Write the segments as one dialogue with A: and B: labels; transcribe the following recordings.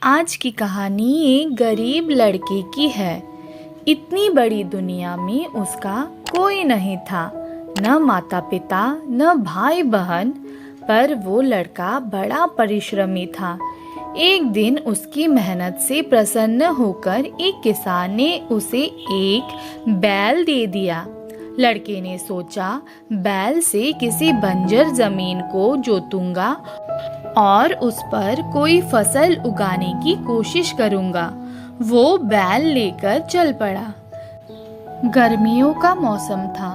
A: आज की कहानी एक गरीब लड़के की है। इतनी बड़ी दुनिया में उसका कोई नहीं था, न माता पिता न भाई बहन, पर वो लड़का बड़ा परिश्रमी था। एक दिन उसकी मेहनत से प्रसन्न होकर एक किसान ने उसे एक बैल दे दिया। लड़के ने सोचा, बैल से किसी बंजर जमीन को जोतूंगा और उस पर कोई फसल उगाने की कोशिश करूंगा। वो बैल लेकर चल पड़ा। गर्मियों का मौसम था।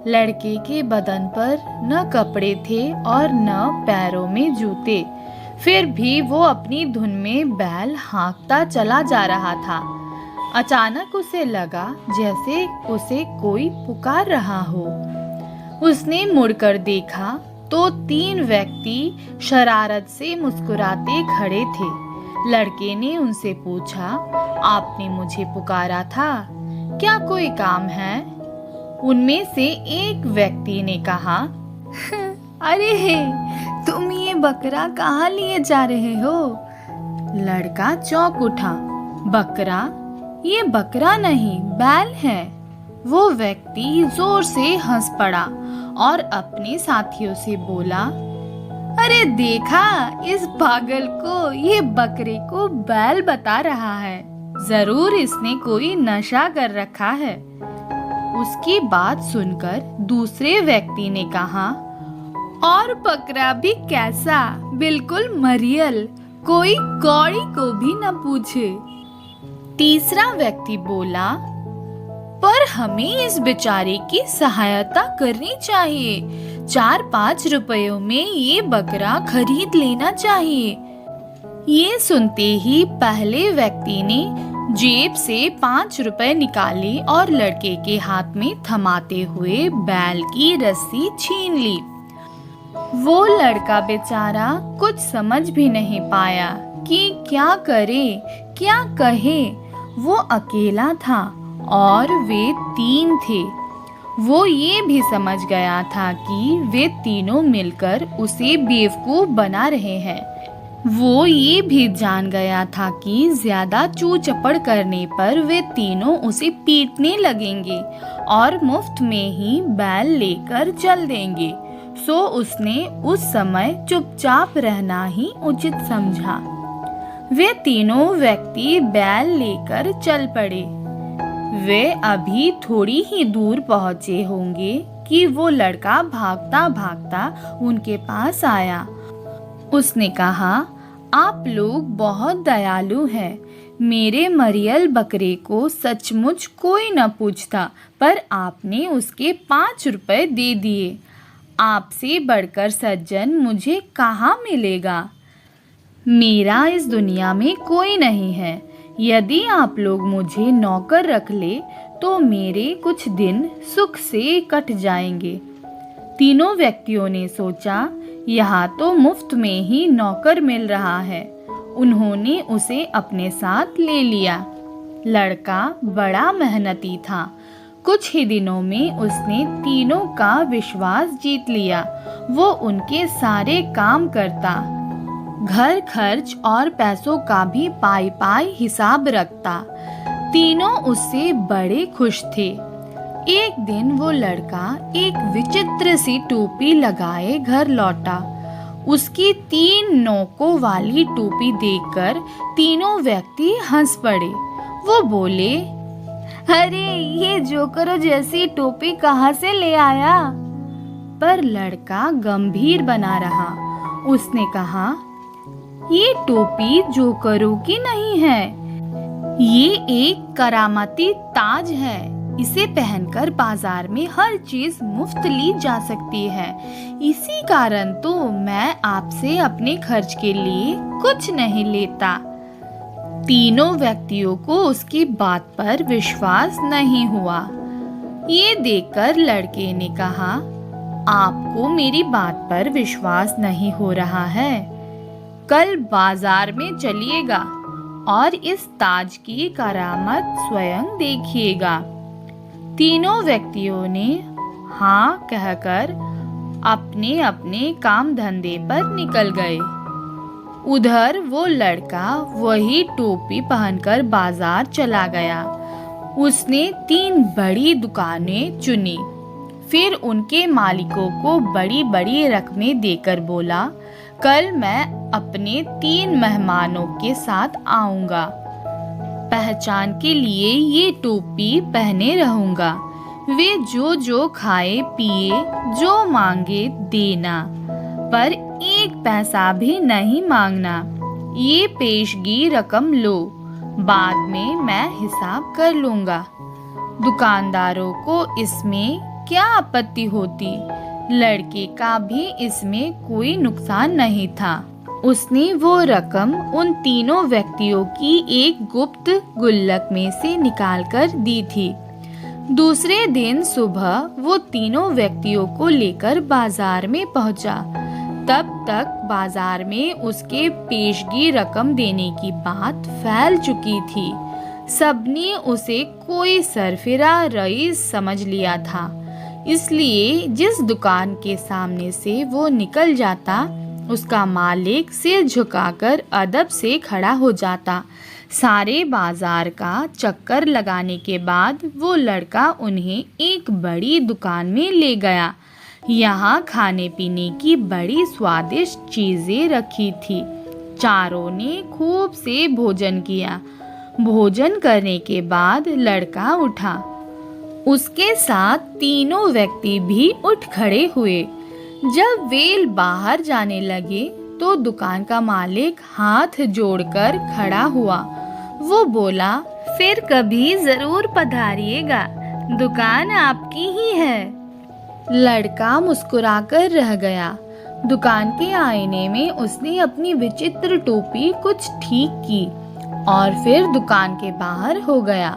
A: लड़के के बदन पर न कपड़े थे और न पैरों में जूते। फिर भी वो अपनी धुन में बैल हाँकता चला जा रहा था। अचानक उसे लगा जैसे उसे कोई पुकार रहा हो। उसने मुड़कर देखा तो 3 व्यक्ति शरारत से मुस्कुराते खड़े थे। लड़के ने उनसे पूछा, आपने मुझे पुकारा था, क्या कोई काम है? उनमें से एक व्यक्ति ने कहा, अरे तुम ये बकरा कहाँ लिए जा रहे हो? लड़का चौंक उठा। बकरा? ये बकरा नहीं, बैल है। वो व्यक्ति जोर से हंस पड़ा और अपने साथियों से बोला, अरे देखा, इस पागल को, ये बकरे को बैल बता रहा है। जरूर इसने कोई नशा कर रखा है। उसकी बात सुनकर दूसरे व्यक्ति ने कहा, और बकरा भी कैसा, बिल्कुल मरियल, कोई कौड़ी को भी न पूछे। तीसरा व्यक्ति बोला, पर हमें इस बेचारे की सहायता करनी चाहिए। 4-5 रुपयों में ये बकरा खरीद लेना चाहिए। ये सुनते ही पहले व्यक्ति ने जेब से 5 रुपए निकाले और लड़के के हाथ में थमाते हुए बैल की रस्सी छीन ली। वो लड़का बेचारा कुछ समझ भी नहीं पाया कि क्या करे, क्या कहे। वो अकेला था और वे 3 थे। वो ये भी समझ गया था कि वे तीनों मिलकर उसे बेवकूफ बना रहे हैं। वो ये भी जान गया था कि ज्यादा चू चपड़ करने पर वे तीनों उसे पीटने लगेंगे और मुफ्त में ही बैल लेकर चल देंगे। सो उसने उस समय चुपचाप रहना ही उचित समझा। वे तीनों व्यक्ति बैल लेकर चल पड़े। वे अभी थोड़ी ही दूर पहुंचे होंगे कि वो लड़का भागता भागता उनके पास आया। उसने कहा, आप लोग बहुत दयालु हैं। मेरे मरियल बकरे को सचमुच कोई न पूछता, पर आपने उसके 5 रुपए दे दिए। आपसे बढ़कर सज्जन मुझे कहाँ मिलेगा? मेरा इस दुनिया में कोई नहीं है। यदि आप लोग मुझे नौकर रख ले तो मेरे कुछ दिन सुख से कट जाएंगे। तीनों व्यक्तियों ने सोचा, यहाँ तो मुफ्त में ही नौकर मिल रहा है। उन्होंने उसे अपने साथ ले लिया। लड़का बड़ा मेहनती था। कुछ ही दिनों में उसने तीनों का विश्वास जीत लिया। वो उनके सारे काम करता, घर खर्च और पैसों का भी पाई हिसाब रखता। तीनों उससे बड़े खुश थे। एक दिन वो लड़का एक विचित्र सी टोपी लगाए घर लौटा। उसकी 3 नोकों वाली टोपी देखकर तीनों व्यक्ति हंस पड़े। वो बोले, अरे ये जोकरों जैसी टोपी कहाँ से ले आया? पर लड़का गंभीर बना रहा। उसने कहा, ये टोपी जोकरों की नहीं है, ये एक करामती ताज है। इसे पहनकर बाजार में हर चीज मुफ्त ली जा सकती है। इसी कारण तो मैं आपसे अपने खर्च के लिए कुछ नहीं लेता। तीनों व्यक्तियों को उसकी बात पर विश्वास नहीं हुआ। ये देखकर लड़के ने कहा, आपको मेरी बात पर विश्वास नहीं हो रहा है? कल बाजार में चलिएगा और इस ताज की करामत स्वयं देखिएगा। तीनों व्यक्तियों ने हाँ कहकर अपने अपने काम धंधे पर निकल गए। उधर वो लड़का वही टोपी पहनकर बाजार चला गया। उसने 3 बड़ी दुकानें चुनी। फिर उनके मालिकों को बड़ी बड़ी रकमें देकर बोला, कल मैं अपने 3 मेहमानों के साथ आऊंगा। पहचान के लिए ये टोपी पहने रहूंगा। वे जो जो खाए पिए, जो मांगे देना, पर 1 पैसा भी नहीं मांगना। ये पेशगी रकम लो, बाद में मैं हिसाब कर लूंगा। दुकानदारों को इसमें क्या आपत्ति होती? लड़के का भी इसमें कोई नुकसान नहीं था। उसने वो रकम उन तीनों व्यक्तियों की एक गुप्त गुल्लक में से निकालकर दी थी। दूसरे दिन सुबह वो तीनों व्यक्तियों को लेकर बाजार में पहुंचा। तब तक बाजार में उसके पेशगी रकम देने की बात फैल चुकी थी। सबने उसे कोई सरफिरा रईस समझ लिया था। इसलिए जिस दुकान के सामने से वो निकल जाता, उसका मालिक सिर झुकाकर अदब से खड़ा हो जाता। सारे बाजार का चक्कर लगाने के बाद वो लड़का उन्हें एक बड़ी दुकान में ले गया। यहाँ खाने पीने की बड़ी स्वादिष्ट चीजें रखी थी। चारों ने खूब से भोजन किया। भोजन करने के बाद लड़का उठा। उसके साथ तीनों व्यक्ति भी उठ खड़े हुए। जब वे बाहर जाने लगे तो दुकान का मालिक हाथ जोड़कर खड़ा हुआ। वो बोला, फिर कभी जरूर पधारिएगा, दुकान आपकी ही है। लड़का मुस्कुराकर रह गया। दुकान के आईने में उसने अपनी विचित्र टोपी कुछ ठीक की और फिर दुकान के बाहर हो गया।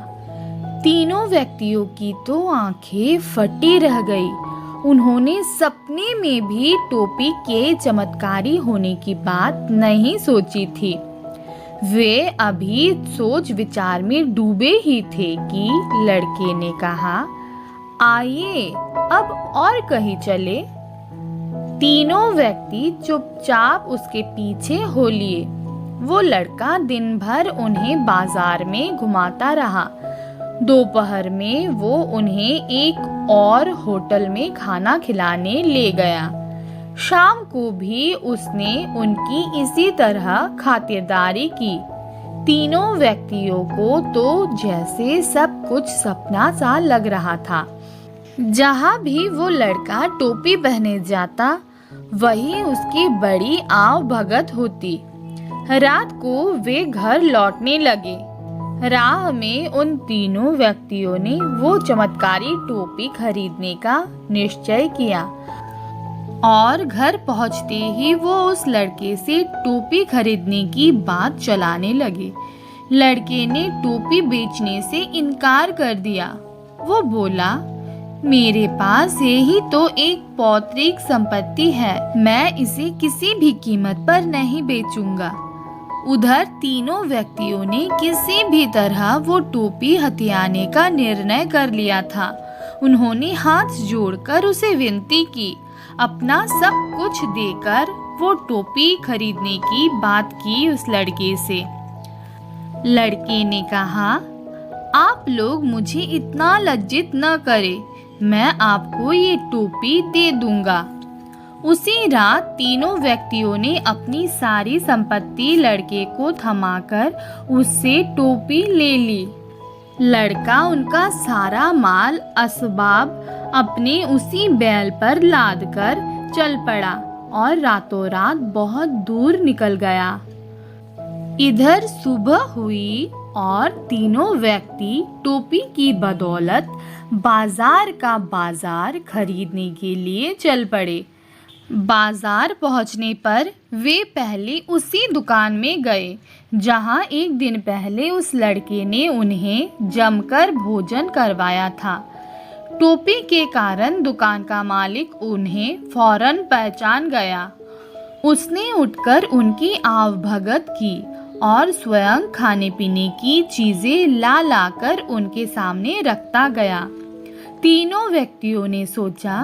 A: तीनों व्यक्तियों की तो आंखें फटी रह गई। उन्होंने सपने में भी टोपी के चमत्कारी होने की बात नहीं सोची थी। वे अभी सोच विचार में डूबे ही थे कि लड़के ने कहा, आइए अब और कहीं चले। तीनों व्यक्ति चुपचाप उसके पीछे हो लिए। वो लड़का दिन भर उन्हें बाजार में घुमाता रहा। दोपहर में वो उन्हें एक और होटल में खाना खिलाने ले गया। शाम को भी उसने उनकी इसी तरह खातिरदारी की। तीनों व्यक्तियों को तो जैसे सब कुछ सपना सा लग रहा था। जहाँ भी वो लड़का टोपी पहने जाता, वही उसकी बड़ी आव भगत होती। रात को वे घर लौटने लगे। राह में उन तीनों व्यक्तियों ने वो चमत्कारी टोपी खरीदने का निश्चय किया और घर पहुंचते ही वो उस लड़के से टोपी खरीदने की बात चलाने लगे। लड़के ने टोपी बेचने से इनकार कर दिया। वो बोला, मेरे पास यही तो एक पौत्रिक संपत्ति है, मैं इसे किसी भी कीमत पर नहीं बेचूंगा। उधर तीनों व्यक्तियों ने किसी भी तरह वो टोपी हथियाने का निर्णय कर लिया था। उन्होंने हाथ जोड़कर उसे विनती की। अपना सब कुछ देकर वो टोपी खरीदने की बात की उस लड़के से। लड़के ने कहा, आप लोग मुझे इतना लज्जित न करें, मैं आपको ये टोपी दे दूंगा। उसी रात तीनों व्यक्तियों ने अपनी सारी संपत्ति लड़के को थमाकर उससे टोपी ले ली। लड़का उनका सारा माल असबाब अपने उसी बैल पर लादकर चल पड़ा और रातों रात बहुत दूर निकल गया। इधर सुबह हुई और तीनों व्यक्ति टोपी की बदौलत बाजार का बाजार खरीदने के लिए चल पड़े। बाजार पहुंचने पर वे पहले उसी दुकान में गए जहां एक दिन पहले उस लड़के ने उन्हें जमकर भोजन करवाया था। टोपी के कारण दुकान का मालिक उन्हें फौरन पहचान गया। उसने उठकर उनकी आवभगत की और स्वयं खाने पीने की चीजें ला लाकर उनके सामने रखता गया। तीनों व्यक्तियों ने सोचा,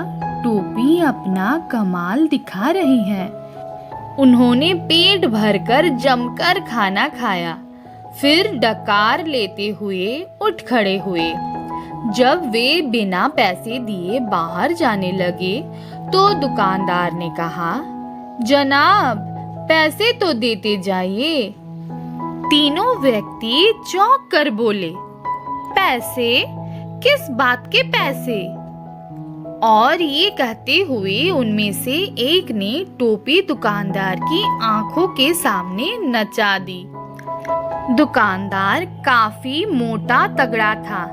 A: टोपी अपना कमाल दिखा रही है। उन्होंने पेट भरकर जमकर खाना खाया, फिर डकार लेते हुए उठ खड़े हुए। जब वे बिना पैसे दिए बाहर जाने लगे तो दुकानदार ने कहा, जनाब, पैसे तो देते जाइए। तीनों व्यक्ति चौंक कर बोले, पैसे? किस बात के पैसे? और ये कहते हुए उनमें से एक ने टोपी दुकानदार की आंखों के सामने नचा दी। दुकानदार काफी मोटा तगड़ा था।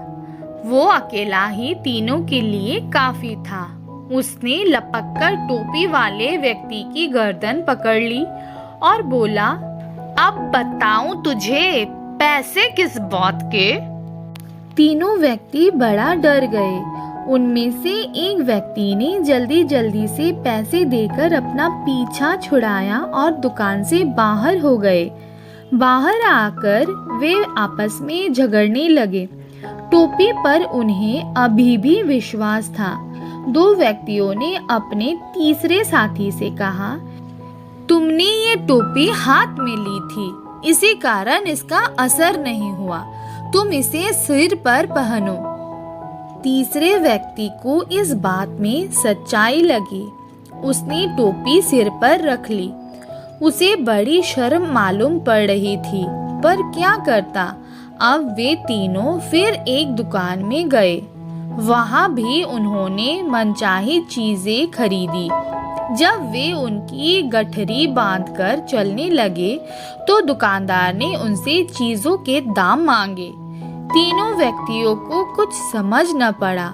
A: वो अकेला ही तीनों के लिए काफी था। उसने लपक कर टोपी वाले व्यक्ति की गर्दन पकड़ ली और बोला, अब बताऊं तुझे, पैसे किस बात के? तीनों व्यक्ति बड़ा डर गए। उनमें से एक व्यक्ति ने जल्दी जल्दी से पैसे देकर अपना पीछा छुड़ाया और दुकान से बाहर हो गए। बाहर आकर वे आपस में झगड़ने लगे। टोपी पर उन्हें अभी भी विश्वास था। दो व्यक्तियों ने अपने तीसरे साथी से कहा, तुमने ये टोपी हाथ में ली थी, इसी कारण इसका असर नहीं हुआ। तुम इसे सिर पर पहनो। तीसरे व्यक्ति को इस बात में सच्चाई लगी। उसने टोपी सिर पर रख ली। उसे बड़ी शर्म मालूम पड़ रही थी, पर क्या करता। अब वे तीनों फिर एक दुकान में गए। वहां भी उन्होंने मनचाही चीजें खरीदी। जब वे उनकी गठरी बांधकर चलने लगे तो दुकानदार ने उनसे चीजों के दाम मांगे। तीनों व्यक्तियों को कुछ समझ न पड़ा।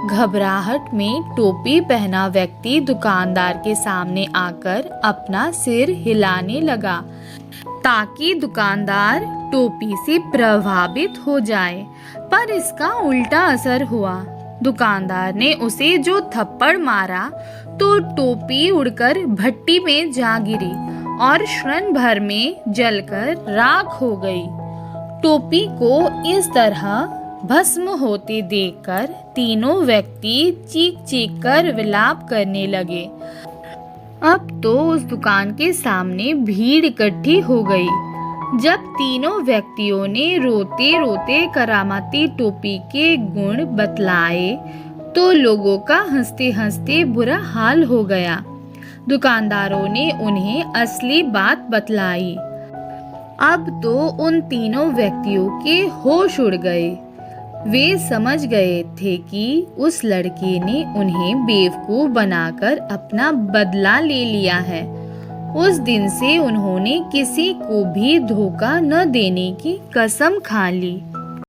A: घबराहट में टोपी पहना व्यक्ति दुकानदार के सामने आकर अपना सिर हिलाने लगा ताकि दुकानदार टोपी से प्रभावित हो जाए, पर इसका उल्टा असर हुआ। दुकानदार ने उसे जो थप्पड़ मारा तो टोपी उड़कर भट्टी में जा गिरी और क्षण भर में जलकर राख हो गई। टोपी को इस तरह भस्म होते देखकर तीनों व्यक्ति चीख चीख कर विलाप करने लगे। अब तो उस दुकान के सामने भीड़ इकट्ठी हो गई। जब तीनों व्यक्तियों ने रोते रोते करामाती टोपी के गुण बतलाए तो लोगों का हंसते हंसते बुरा हाल हो गया। दुकानदारों ने उन्हें असली बात बतलाई। अब तो उन तीनों व्यक्तियों के होश उड़ गए। वे समझ गए थे कि उस लड़के ने उन्हें बेवकूफ बनाकर अपना बदला ले लिया है। उस दिन से उन्होंने किसी को भी धोखा न देने की कसम खा ली।